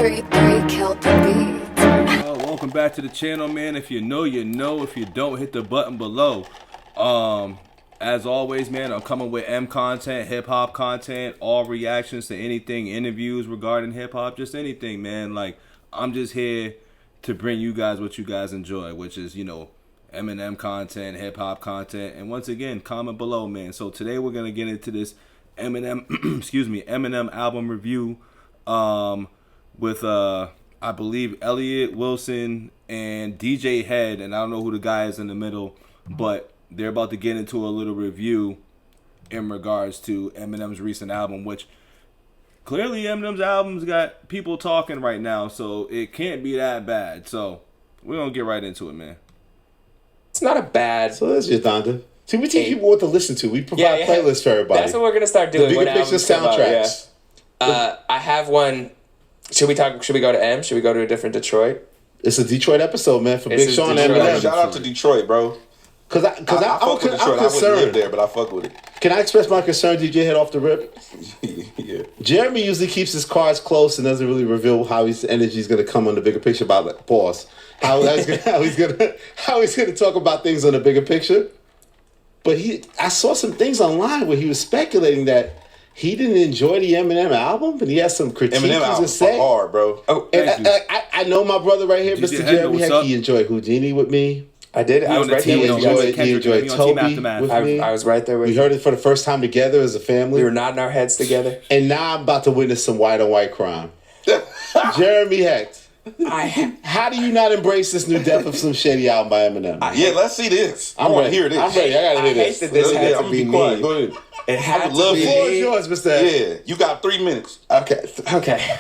137 killed the beat. Welcome back to the channel, man. If you know, you know. If you don't, hit the button below. As always, man, I'm coming with M content, hip-hop content, all reactions to anything, interviews regarding hip-hop, just anything, man. Like, I'm just here to bring you guys what you guys enjoy, which is, you know, Eminem content, hip-hop content, and once again, comment below, man. So today we're going to get into this Eminem, Eminem album review with, I believe, Elliot Wilson and DJ Head, and I don't know who the guy is in the middle, but they're about to get into a little review in regards to Eminem's recent album, which clearly Eminem's album's got people talking right now, so it can't be that bad. So we're going to get right into it, man. It's not a bad... So that's your Donda. See, we teach people what to listen to. We provide playlists for everybody. That's what we're going to start doing. The bigger picture soundtracks. I have one... Should we go to M? Should we go to a different Detroit? It's a Detroit episode, man, for Big Sean and Eminem. Shout out to Detroit, bro. Because I'm concerned. I wouldn't live there, but I fuck with it. Can I express my concern, DJ Head, off the rip? Yeah. Jeremy usually keeps his cards close and doesn't really reveal how his energy is going to come on the bigger picture about like, pause. How he's gonna talk about things on the bigger picture. But I saw some things online where he was speculating that he didn't enjoy the Eminem album, and he has some critiques to say. Hard, bro. Oh, and I know my brother right here, Mr. Jeremy Heck. He enjoyed Houdini with me. I did. I was right there with you. He enjoyed Toby with me. I was right there with you. We heard it for the first time together as a family. We were nodding our heads together. And now I'm about to witness some white on white crime. Jeremy Hecht, how do you not embrace this new death of Slim Shady album by Eminem? Yeah, let's see this. I want to hear this. I'm ready. I gotta hear this. I hate that this had to be me. Go ahead. It had to be me. The floor is yours, Mr. Yeah, you got 3 minutes. Okay.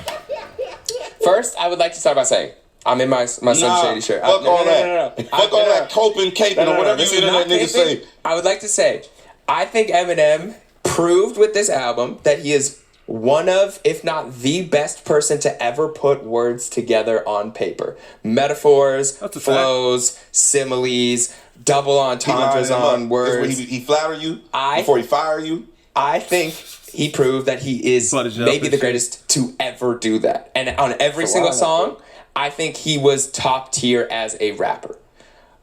First, I would like to start by saying, I'm in my Slim Shady shirt. Fuck all that. Fuck all that coping, caping, or whatever you internet niggas say. I would like to say, I think Eminem proved with this album that he is one of, if not the best person to ever put words together on paper. Metaphors, flows, similes, double entendres on words. He flatter you before he fire you. I think he proved that he is maybe the greatest to ever do that. And on every single song, I think he was top tier as a rapper.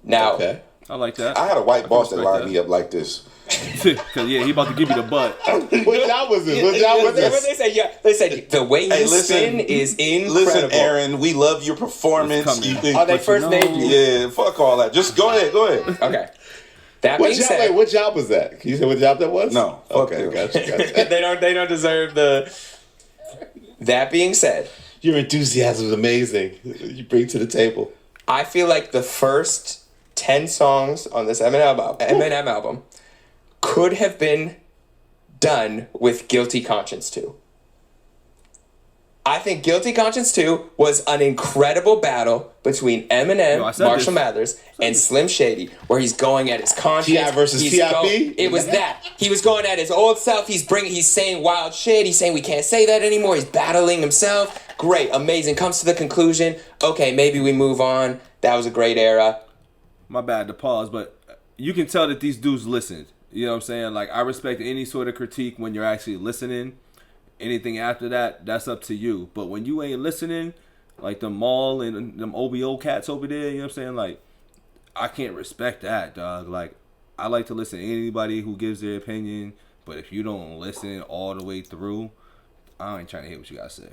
Now, I like that. I had a white boss that lined me up like this. Cause he about to give you the butt. What job was this? What job was this? They said the way you spin is incredible. Listen, Aaron, we love your performance. They first named you? Yeah, fuck all that. Just go ahead. Okay. That being said, what job was that? Can you say what job that was? No. Okay, gotcha. They don't deserve the. That being said, your enthusiasm is amazing. You bring to the table. I feel like the first 10 songs on this Eminem album could have been done with Guilty Conscience 2. I think Guilty Conscience 2 was an incredible battle between Eminem, Marshall Mathers, and Slim Shady, where he's going at his conscience. T.I. versus T.I.P.? It was that. He was going at his old self. He's saying wild shit. He's saying we can't say that anymore. He's battling himself. Great, amazing. Comes to the conclusion, okay, maybe we move on. That was a great era. My bad to pause, but you can tell that these dudes listened. You know what I'm saying? Like, I respect any sort of critique when you're actually listening. Anything after that, that's up to you. But when you ain't listening, like the Maul and them OBO cats over there, you know what I'm saying? Like, I can't respect that, dog. Like, I like to listen to anybody who gives their opinion, but if you don't listen all the way through, I ain't trying to hear what you gotta say.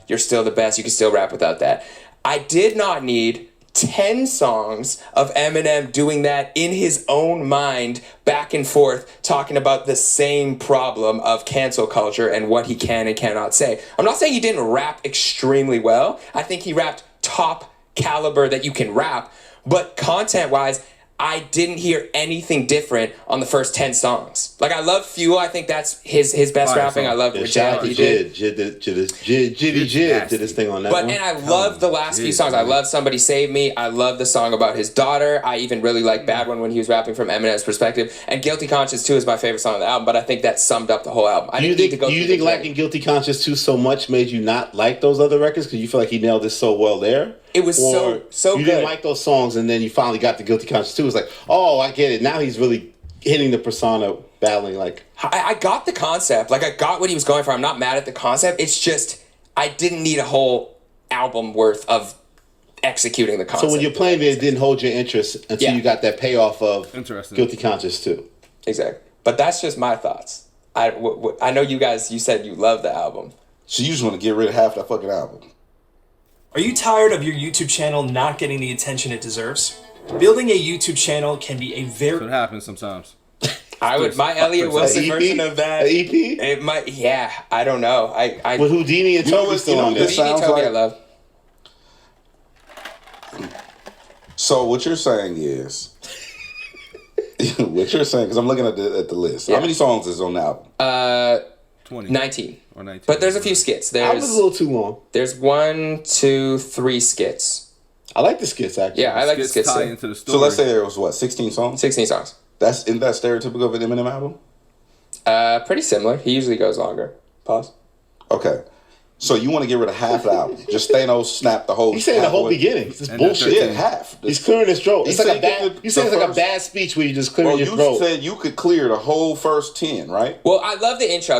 You're still the best. You can still rap without that. I did not need 10 songs of Eminem doing that in his own mind, back and forth, talking about the same problem of cancel culture and what he can and cannot say. I'm not saying he didn't rap extremely well. I think he rapped top caliber that you can rap, but content-wise, I didn't hear anything different on the first 10 songs. Like, I love Fuel. I think that's his best rapping. I love Jid. He did his thing on that one. And I love the last few songs. I love Somebody Save Me. I love the song about his daughter. I even really like Bad One when he was rapping from Eminem's perspective. And Guilty Conscience 2 is my favorite song on the album, but I think that summed up the whole album. Do you think liking Guilty Conscience 2 so much made you not like those other records because you feel like he nailed this so well there? It was so good. You didn't like those songs, and then you finally got the Guilty Conscience 2. It's like, oh, I get it. Now he's really hitting the persona, battling like. I got the concept. Like, I got what he was going for. I'm not mad at the concept. It's just I didn't need a whole album worth of executing the concept. So when you're playing it didn't hold your interest until you got that payoff of Guilty Conscience too. Exactly. But that's just my thoughts. I know you guys, you said you love the album. So you just want to get rid of half that fucking album. Are you tired of your YouTube channel not getting the attention it deserves? Building a YouTube channel can be a very... What happens sometimes. My Elliott Wilson version of that. An EP? It might, I don't know. I With Houdini and Toby still on there. Houdini, Toby, I love. So what you're saying is... what you're saying, because I'm looking at the list. Yeah. How many songs is on the album? 20. 19. Or 19. But there's a few skits. I was a little too long. There's 1, 2, 3 skits. I like the skits, actually. Yeah, I like the skits tie too. into the story. So let's say there was, what, 16 songs? 16 songs. Isn't that stereotypical of an Eminem album? Pretty similar. He usually goes longer. Pause. Okay. So you want to get rid of half the album. Just Thanos snap the whole... He's saying the whole beginning. It's just bullshit. Yeah, half. He's clearing his throat. It's like a bad... You said it's like a first- bad speech where you just clear your you throat. said you could clear the whole first 10, right? Well, I love the intro.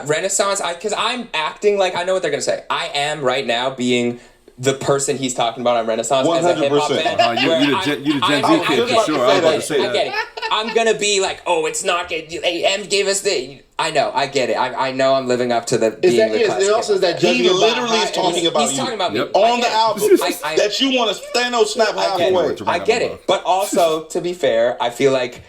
Renaissance, because I'm acting like I know what they're going to say. I am right now being the person he's talking about on Renaissance as a hip-hop 100%. fan. You the Gen Z kid for sure. I was about to say I get it. I'm going to be like, oh, it's not good. M gave us the... I know, I get it. I know I'm living up to the being the classic. It also is that He judging literally is talking about He's you. talking about me. On the album. I- That you want to Thanos snap halfway. I get it. But also, to be fair, I feel like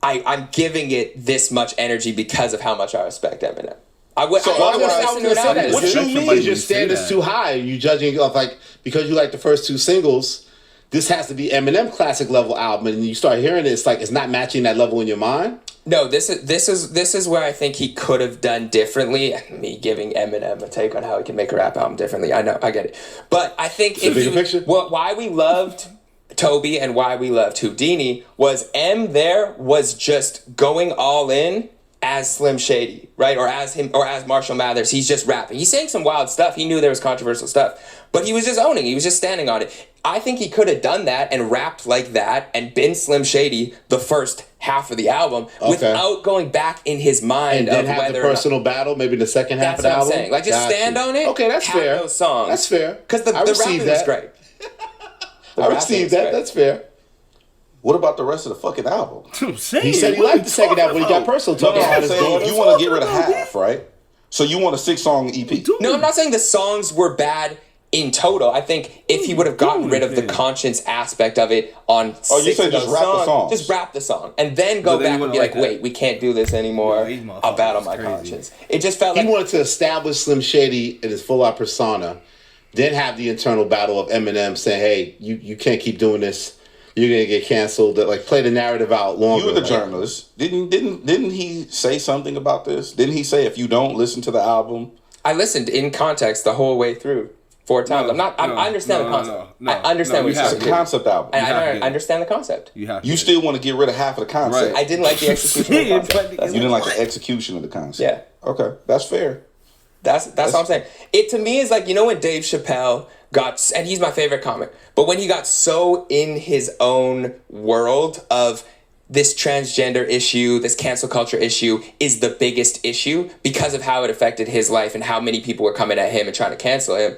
I'm giving it this much energy because of how much I respect Eminem. I would listen to an album. What you mean? Is your standards too high? You judging off like because you like the first 2 singles. This has to be Eminem classic level album, and you start hearing it, it's like it's not matching that level in your mind. No, this is where I think he could have done differently. Me giving Eminem a take on how he can make a rap album differently. I know, I get it. But I think why we loved Toby and why we loved Houdini was was just going all in as SlIm Shady, right? Or as him, or as Marshall Mathers. He's just rapping. He's saying some wild stuff. He knew there was controversial stuff, but he was just owning. He was just standing on it. I think he could have done that and rapped like that and been SlIm Shady the first half of the album without going back in his mind and then of have whether the personal battle, maybe the second half of the album. That's what I'm saying. Like, just stand on it. Okay, that's have fair. Those songs. That's fair. Because the rapping was great. I received that. That's fair. What about the rest of the fucking album? I'm saying, he said he liked the second album when he got personal. No, Talking about I'm his saying daughter. you want to get rid of half, right? So you want a 6-song EP? No, I'm not saying the songs were bad in total. I think if he would have gotten rid of the conscience aspect of it on you said just rap the songs. Just rap the song. And then go back and be like, wait, we can't do this anymore. I'll battle my conscience. It just felt like... He wanted to establish SlIm Shady in his full-out persona, then have the internal battle of Eminem saying, hey, you can't keep doing this. You're gonna get canceled. Like play the narrative out longer. You were the journalist. Didn't he say something about this? Didn't he say if you don't listen to the album? I listened in context the whole way through 4 times. I understand the concept. I understand what you're saying. It's a concept album. I understand the concept. You still want to get rid of half of the concept. Right. I didn't like the execution of the concept. You didn't like the execution of the concept. Yeah. Okay, that's fair. That's what I'm saying. It to me is like, you know, when Dave Chappelle got, and he's my favorite comic, but when he got so in his own world of this transgender issue, this cancel culture issue is the biggest issue because of how it affected his life and how many people were coming at him and trying to cancel him.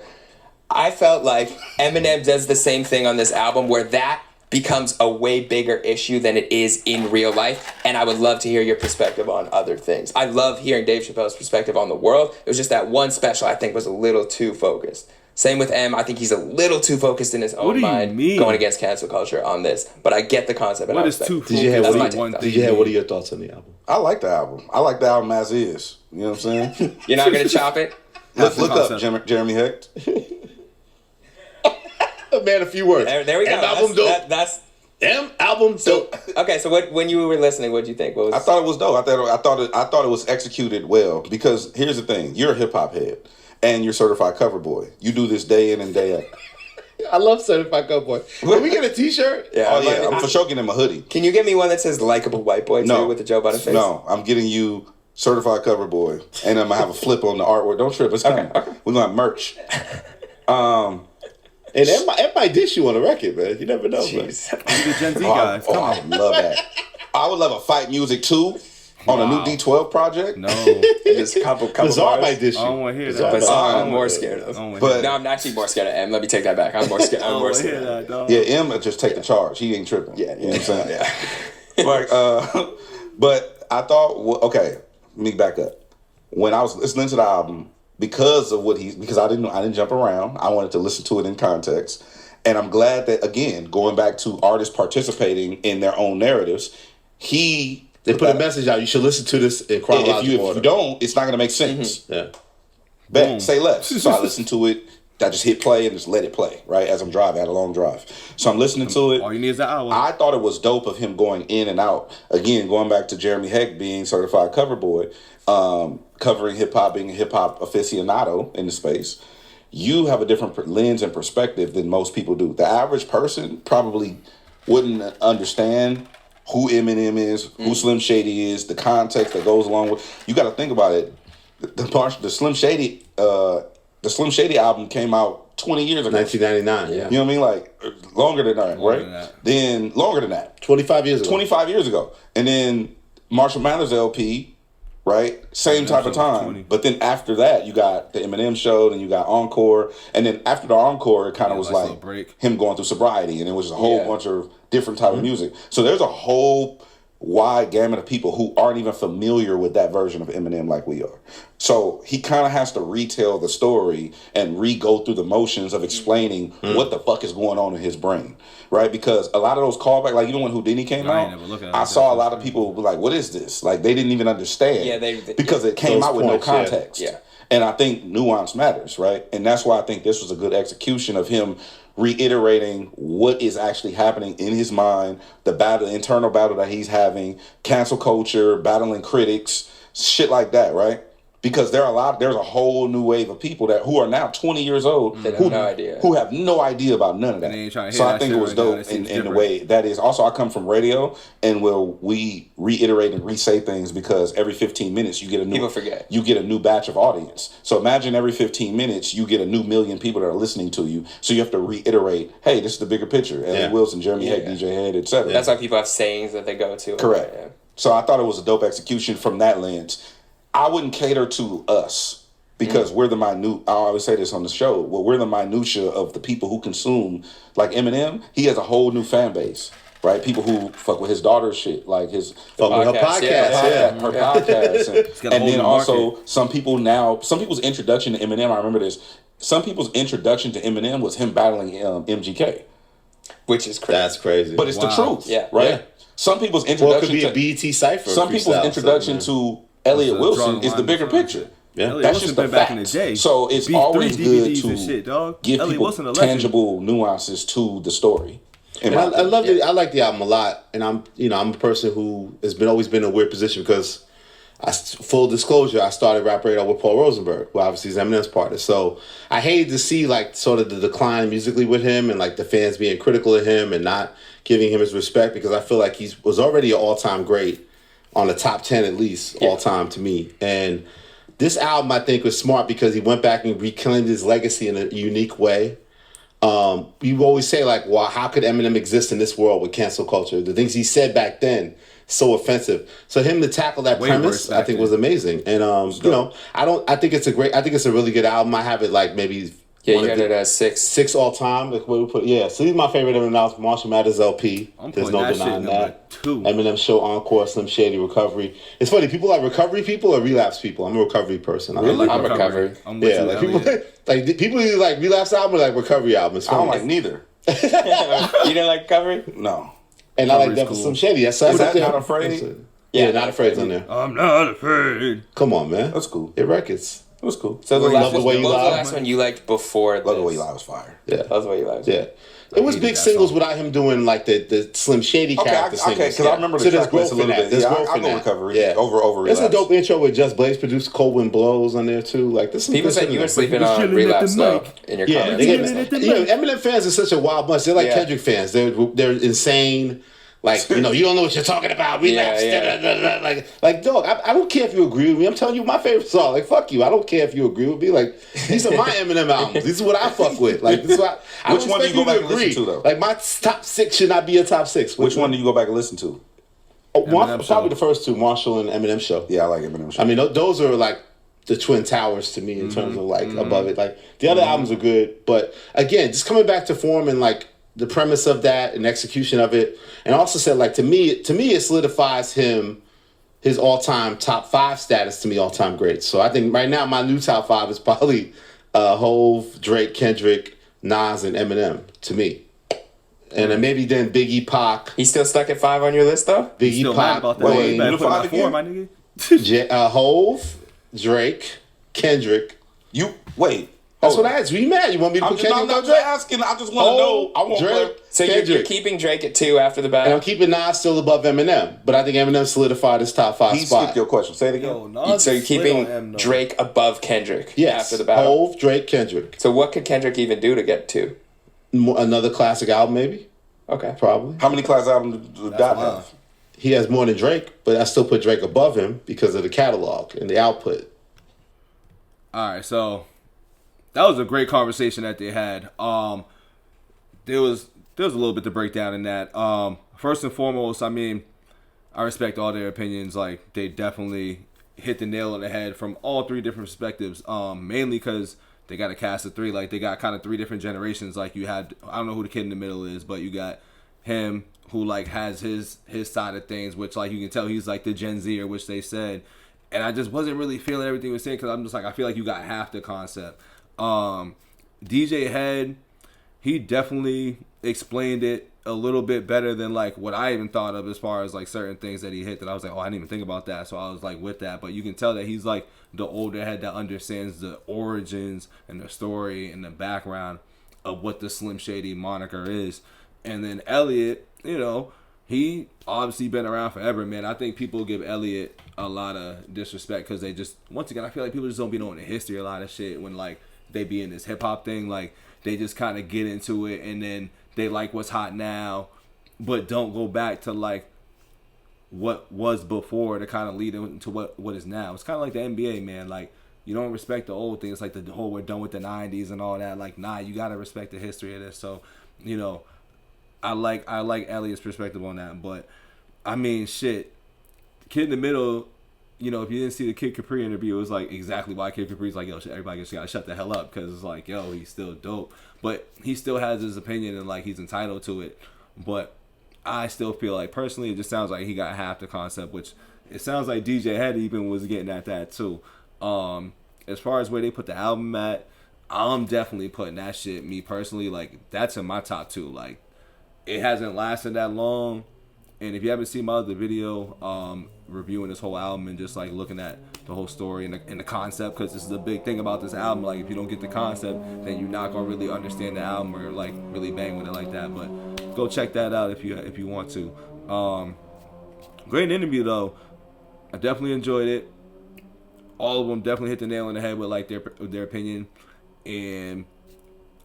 I felt like Eminem does the same thing on this album where that becomes a way bigger issue than it is in real life, and I would love to hear your perspective on other things. I love hearing Dave Chappelle's perspective on the world. It was just that one special I think was a little too focused. Same with M. I think he's a little too focused in his own mind going against cancel culture on this, but I get the concept. And what I is too Did you have what are your thoughts on the album? I like the album. I like the album as is. You know what I'm saying? You're not gonna chop it? Look up Jeremy Hecht. Man, a few words. There we go. Album dope. That's album dope. Okay, so when you were listening, what did you think? What was... I thought it was dope. I thought it was executed well because here's the thing: you're a hip hop head and you're certified cover boy. You do this day in and day out. I love certified cover boy. Can we get a T-shirt? Yeah. Oh yeah, I'm for sure getting him a hoodie. Can you get me one that says "likable white boy" too with the Joe Budden face? No, I'm getting you certified cover boy, and I'm gonna have a flip on the artwork. Don't trip, it's coming. Okay. We're gonna have merch. And that might dish you on the record, man. You never know, man. The Gen Z guys. I love that. I would love a fight music too on a new D12 project. No. Just a couple Bizarre bars. might dish you. I don't want to hear Bizarre that. But might- I'm more scared of. But No, I'm actually more scared of M. Let me take that back. I'm more scared. I'm more scared of M. dog. yeah, M will just take the charge. He ain't tripping. Yeah, You know what I'm saying? Yeah. Like, but I thought, okay, let me back up. When I was listening to the album, because I didn't jump around. I wanted to listen to it in context, and I'm glad that again, going back to artists participating in their own narratives, They put a message out. You should listen to this in chronological If order. you don't, it's not going to make sense. Yeah. Bet, say less. So I listened to it. I just hit play and just let it play, right? As I'm driving, I had a long drive. So I'm listening to it. All you need is an hour. I thought it was dope of him going in and out. Again, going back to Jeremy Heck being certified cover boy, covering hip hop, being a hip hop aficionado in the space. You have a different lens and perspective than most people do. The average person probably wouldn't understand who Eminem is, who SlIm Shady is, the context that goes along with. You got to think about it. The SlIm Shady album came out 20 years ago. 1999, yeah. You know what I mean? Like longer than that, Longer right? than that. Then longer than that. 25 years ago. 25 years ago. And then Marshall Mathers LP, right? Same type of time. 20. But then after that, you got the Eminem show, and you got Encore. And then after the Encore, it kind of was nice little like break. him going through sobriety. And it was just a whole bunch of different type of music. So there's a whole wide gamut of people who aren't even familiar with that version of Eminem like we are. So he kind of has to retell the story and re-go through the motions of explaining what the fuck is going on in his brain, right? Because a lot of those callbacks, like even when Houdini came I ain't out, never looking at I it saw a like lot that. of people be like, what is this? Like they didn't even understand. Yeah, because it came Those out with points, no yeah. context. Yeah. And I think nuance matters, right? And that's why I think this was a good execution of him reiterating what is actually happening in his mind, the battle, internal battle that he's having, cancel culture, battling critics, shit like that, right? Because there's a whole new wave of people who are now 20 years old They have who no idea. who have no idea about none of that. they ain't trying to So hear I that think it shit was right now. dope That seems in the different. way that is. Also, I come from radio, and where we reiterate and re-say things because every 15 minutes you get a new People forget. You get a new batch of audience. So imagine every 15 minutes you get a new million people that are listening to you. So you have to reiterate, hey, this is the bigger picture. Elliot Wilson, Jeremy Heck, DJ Head, etc. That's why people have sayings that they go to. Correct. Yeah. So I thought it was a dope execution from that lens. I wouldn't cater to us because we're the minute. I always say this on the show. Well, we're the minutia of the people who consume. Like Eminem, he has a whole new fan base, right? People who fuck with his daughter's shit, like his Fuck with her Podcast, podcast, yeah. yeah. her podcast, got a and whole then new also market. some people's introduction to Eminem. I remember this. Some people's introduction to Eminem was him battling MGK, Which is crazy. That's crazy. but it's the Wow. truth, Yeah. right? Yeah. Some people's well, it introduction could be a to BET cipher. some people's freestyle, introduction so, to Elliot That's a Wilson drawing is the line bigger or something. picture. Yeah. Elliot That's Wilson just the been back in the facts. day. So it's Beat always 3 good DVDs to and shit, dog. give Elliot people Wilson a legend. tangible nuances to the story. in And my I opinion. love it. I like the album a lot, and I'm a person who has always been in a weird position because, full disclosure, I started Rap Radio with Paul Rosenberg, who obviously is Eminem's partner. So I hated to see like sort of the decline musically with him, and like the fans being critical of him and not giving him his respect, because I feel like he was already an all-time great, on the top 10 at least, all time to me. And this album, I think, was smart because he went back and reclaimed his legacy in a unique way. You always say, like, well, how could Eminem exist in this world with cancel culture? The things he said back then, so offensive. So him to tackle that Way premise, worse back I think then. was amazing. And I think it's a really good album. I have it like maybe Yeah, one you of had the it as 6. 6 all time. Like what we put, yeah. So he's my favorite Eminem now. Marshall Mathers LP. I'm There's putting no that shit denying number that. 2. Eminem Show, Encore, SlIm Shady, Recovery. It's funny, people are recovery people or relapse people. I'm a recovery person. I don't Really? like I'm recovery. I'm with yeah, you, like people, Elliot. like people either like relapse album or like recovery album. It's I don't funny. like neither. You didn't like Recovery? No. And I like Recovery's that for cool. SlIm Shady. That's Is up that there. Not Afraid? Yeah, Not Afraid's on there. I'm not afraid. Come on, man. That's cool. It records. It was cool. So the Love last the one, Way what You was the Lie. last one you liked before this? Love the Way You Lie was fire. Yeah, That was the way you liked. yeah. It was hated big that singles song. without him doing like the SlIm Shady character singles. Okay, because I remember the So there's track list growth a in little that. bit. There's Yeah, growth I'll in go that. Recovery. Yeah. Over There's a Relapse. dope intro with Just Blaze produced. Cold Wind Blows on there too. Like this. People said you were sleeping was on chilling at Relapse the though mic. in your Yeah, comments. they Yeah, get, they- you know, Eminem fans are such a wild bunch. They're like Yeah. Kendrick fans. They're insane. Like, you don't know what you're talking about. Relapse. Yeah. Da, da, da, da. Like, dog, I don't care if you agree with me. I'm telling you my favorite song. Like, fuck you. I don't care if you agree with me. Like, these are my Eminem albums. This is what I fuck with. Like, this is what I Which don't one do expect you go back to and listen agree. to, though? Like, my top 6 should not be a top 6. Which one do you go back and listen to? Eminem Probably Show. the first two, Marshall and Eminem Show. Yeah, I like Eminem Show. I mean, those are like the Twin Towers to me in terms of like above it. Like the other albums are good, but again, just coming back to form and like the premise of that and execution of it, and also said like to me it solidifies his all-time top 5 status to me, all-time great. So I think right now my new top 5 is probably Hove, Drake, Kendrick, Nas, and Eminem to me. And then maybe then Biggie, Pac. He's still stuck at 5 on your list, though? Biggie, Still mad Pac, about that. Wayne, You better put him at 4, again? my nigga. Hove, Drake, Kendrick. You wait. That's hold what on. I asked. Were you mad? You want me to I'm put just, Kendrick I'm on not just Drake? asking. I just want to know. I want Drake, So you're Kendrick. keeping Drake at 2 after the And I'm battle? keeping Nas still above Eminem. But I think Eminem solidified his top 5 He spot. skipped your question. Say it again. Yo, Nas So you're split keeping on M, though. Drake above Kendrick Yes. after the battle? Hove, Drake, Kendrick. So what could Kendrick even do to get 2? Another classic album, maybe? Okay. Probably. How many class albums did Dot wild. have? He has more than Drake, but I still put Drake above him because of the catalog and the output. All right, so that was a great conversation that they had. There was a little bit to break down in that. First and foremost, I mean, I respect all their opinions. Like, they definitely hit the nail on the head from all 3 different perspectives. Mainly because they got a cast of 3. Like, they got kind of 3 different generations. Like, you had, I don't know who the kid in the middle is, but you got him who like has his side of things, which like you can tell he's like the Gen Zer, which they said. And I just wasn't really feeling everything he was saying because I'm just like, I feel like you got half the concept. DJ Head, he definitely explained it a little bit better than like what I even thought of as far as like certain things that he hit that I was like, oh, I didn't even think about that. So I was like with that. But you can tell that he's like the older head that understands the origins and the story and the background of what the Slim Shady moniker is. And then Elliot, you know, he obviously been around forever, man. I think people give Elliot a lot of disrespect because they just, once again, I feel like people just don't be knowing the history of a lot of shit when like they be in this hip hop thing. Like they just kind of get into it and then they like what's hot now, but don't go back to like what was before to kind of lead into what is now. It's kind of like the NBA, man. Like you don't respect the old things, like the whole we're done with the 90s and all that. Like, nah, you got to respect the history of this. So, you know, I like Elliot's perspective on that, but I mean, shit, Kid in the Middle, you know, if you didn't see the Kid Capri interview, it was like exactly why Kid Capri's like, yo, everybody just gotta shut the hell up because it's like, yo, he's still dope, but he still has his opinion and like he's entitled to it. But I still feel like personally, it just sounds like he got half the concept, which it sounds like DJ Head even was getting at that too. As far as where they put the album at, I'm definitely putting that shit, me personally, like that's in my top 2. Like, it hasn't lasted that long, and if you haven't seen my other video reviewing this whole album and just like looking at the whole story and the concept, because this is a big thing about this album, like if you don't get the concept, then you're not gonna really understand the album or like really bang with it like that. But go check that out if you want to. Great interview though. I definitely enjoyed it. All of them definitely hit the nail on the head with like their opinion, and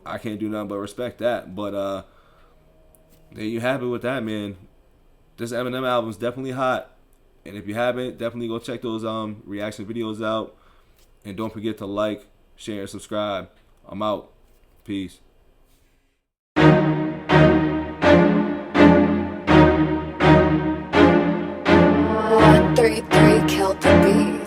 I can't do nothing but respect that. But there you have it with that, man. This Eminem album's definitely hot. And if you haven't, definitely go check those reaction videos out. And don't forget to like, share, and subscribe. I'm out. Peace. 133 killed the beat.